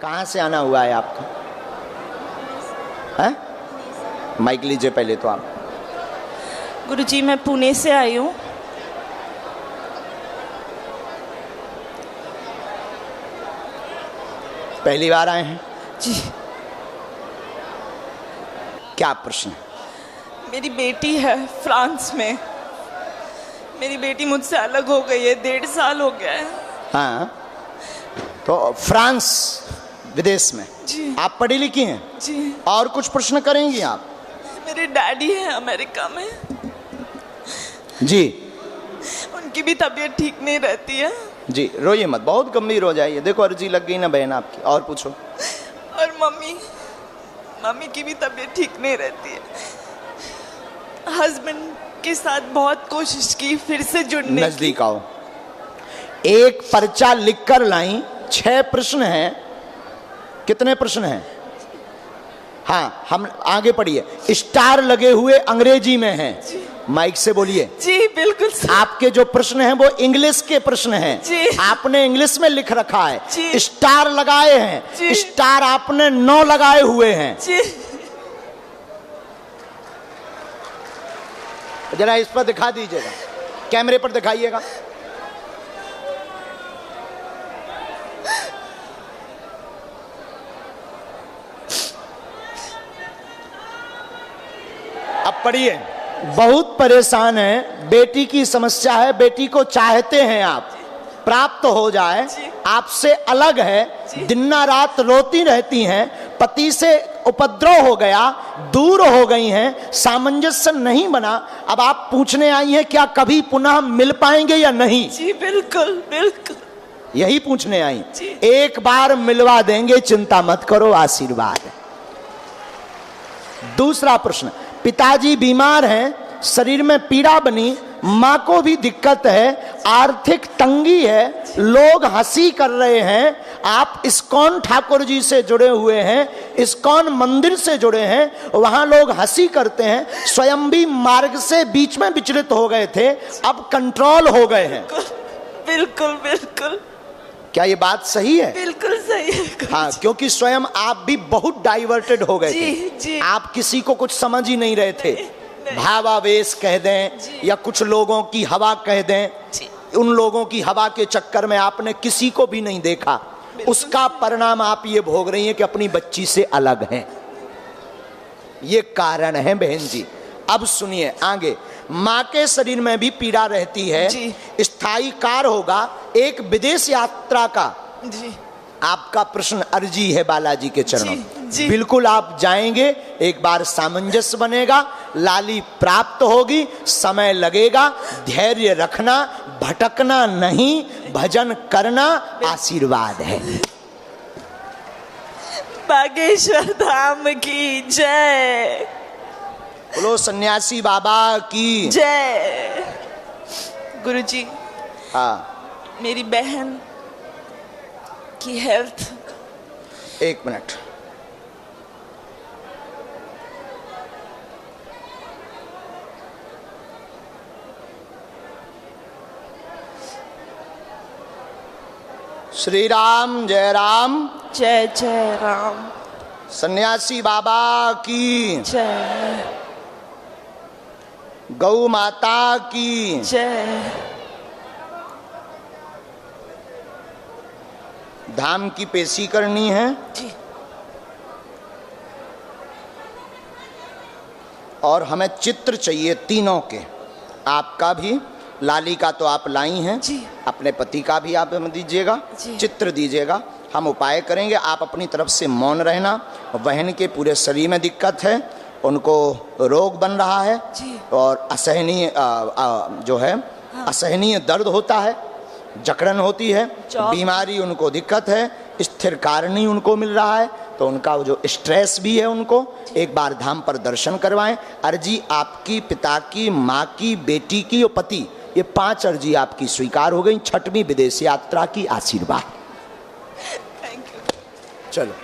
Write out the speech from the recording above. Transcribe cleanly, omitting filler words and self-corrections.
कहाँ से आना हुआ है आपका? है? माइक लीजिए पहले तो आप। गुरुजी मैं पुणे से आई हूँ। पहली बार आए हैं? जी। क्या प्रश्न है? मेरी बेटी है फ्रांस में। मेरी बेटी मुझसे अलग हो गई है, 1.5 साल हो गया है। हाँ, तो फ्रांस विदेश में। जी। आप पढ़ी लिखी हैं? जी। और कुछ प्रश्न करेंगी आप? मेरे डैडी है अमेरिका में। जी। उनकी भी तबीयत ठीक नहीं रहती है। जी, रोइए मत, बहुत गंभीर हो जाइए। देखो अर्जी लग गई ना बहन आपकी। और पूछो। और मम्मी की भी तबीयत ठीक नहीं रहती है। हस्बैंड के साथ बहुत कोशिश की फिर से जुड़ने की। नजदीक आओ। एक पर्चा लिख कर लाई। 6 प्रश्न हैं। कितने प्रश्न हैं? हाँ, हम आगे पढ़िए। स्टार लगे हुए अंग्रेजी में हैं। माइक से बोलिए। जी बिल्कुल। आपके जो प्रश्न हैं वो इंग्लिश के प्रश्न हैं। जी। आपने इंग्लिश में लिख रखा है। जी। स्टार लगाए हैं। जी। स्टार आपने 9 लगाए हुए हैं। जी। जरा इस पर दिखा दीजिएगा, कैमरे पर दिखाइएगा। अब पढ़िए। बहुत परेशान है, बेटी की समस्या है, बेटी को चाहते हैं आप प्राप्त हो जाए, आपसे अलग है, दिन रात रोती रहती हैं, पति से उपद्रव हो गया, दूर हो गई हैं, सामंजस्य नहीं बना। अब आप पूछने आई हैं क्या कभी पुनः मिल पाएंगे या नहीं? जी बिल्कुल बिल्कुल। यही पूछने आई। एक बार मिलवा देंगे, चिंता मत करो, आशीर्वाद है। दूसरा प्रश्न, पिताजी बीमार हैं, शरीर में पीड़ा बनी, माँ को भी दिक्कत है, आर्थिक तंगी है, लोग हंसी कर रहे हैं। आप इस्कॉन ठाकुर जी से जुड़े हुए हैं, इस्कॉन मंदिर से जुड़े हैं, वहां लोग हंसी करते हैं। स्वयं भी मार्ग से बीच में विचलित हो गए थे, अब कंट्रोल हो गए हैं। बिल्कुल बिल्कुल। क्या ये बात सही है? बिल्कुल सही है। हाँ, क्योंकि स्वयं आप भी बहुत डाइवर्टेड हो गए थे। जी। आप किसी को कुछ समझ ही नहीं रहे थे। भावावेश कह दें या कुछ लोगों की हवा कह दें, उन लोगों की हवा के चक्कर में आपने किसी को भी नहीं देखा। उसका परिणाम आप ये भोग रही हैं कि अपनी बच्ची से अलग हैं। ये कारण है बहन जी। अब सुनिए आगे। माँ के शरीर में भी पीड़ा रहती है, स्थायी कार्य होगा एक विदेश यात्रा का। जी। आपका प्रश्न अर्जी है बालाजी के चरणों। जी। बिल्कुल आप जाएंगे, एक बार सामंजस्य बनेगा, लाली प्राप्त होगी, समय लगेगा, धैर्य रखना, भटकना नहीं, भजन करना, आशीर्वाद है। बागेश्वर धाम की जय। बोलो सन्यासी बाबा की जय। गुरुजी, हाँ, मेरी बहन की हेल्थ। 1 मिनट। श्री राम जय राम। जय जय राम। सन्यासी बाबा की जय। गौ माता की जय। धाम की पेशी करनी है जी। और हमें चित्र चाहिए तीनों के। आपका भी, लाली का तो आप लाई हैं जी। अपने पति का भी आप हमें दीजिएगा, चित्र दीजिएगा। हम उपाय करेंगे, आप अपनी तरफ से मौन रहना। बहन के पूरे शरीर में दिक्कत है, उनको रोग बन रहा है और असहनीय जो है असहनीय दर्द होता है, जकड़न होती है, बीमारी उनको दिक्कत है, स्थिर कारणी उनको मिल रहा है, तो उनका जो स्ट्रेस भी है उनको एक बार धाम पर दर्शन करवाएं। अर्जी आपकी, पिता की, माँ की, बेटी की और पति, ये 5 अर्जी आपकी स्वीकार हो गई। 6वीं विदेश यात्रा की आशीर्वाद। Thank you. चलो।